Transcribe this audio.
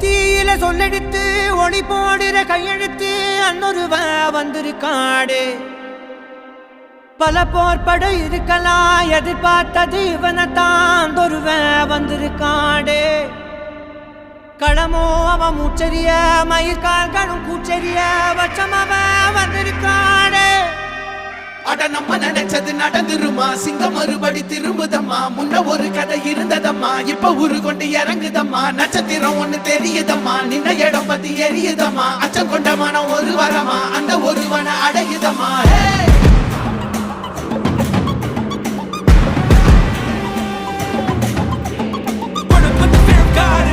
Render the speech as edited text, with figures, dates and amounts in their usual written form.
தீயில சொல்லெடுத்து ஒளி போடுற கையெழுத்து அன்னொருவன் வந்திருக்காடு. பல போர்பட இருக்கலாம் எதிர்பார்த்தது இவனைத்தான் ஒருவன் வந்திருக்காடு. களமோ அவன் மூச்சரிய மயிர்கால்களும் கூச்சரிய வச்சம் அவன் வந்திருக்காடு. அட நம்ம நினைச்சது நடந்துருமா, சிங்கம் மறுபடி திரும்புதம்மா. முன்ன ஒரு கதை இருந்ததம்மா, இப்ப ஊரு கொண்டு இறங்குதம்மா. நட்சத்திரம் ஒண்ணு தெரியுதம்மா, நின்ன இடம் பத்தி எரியுதம்மா. அச்சம் கொண்ட மனம் ஒரு வரமா, அந்த ஒருவனை அடையுதம்மா. Put the fear of God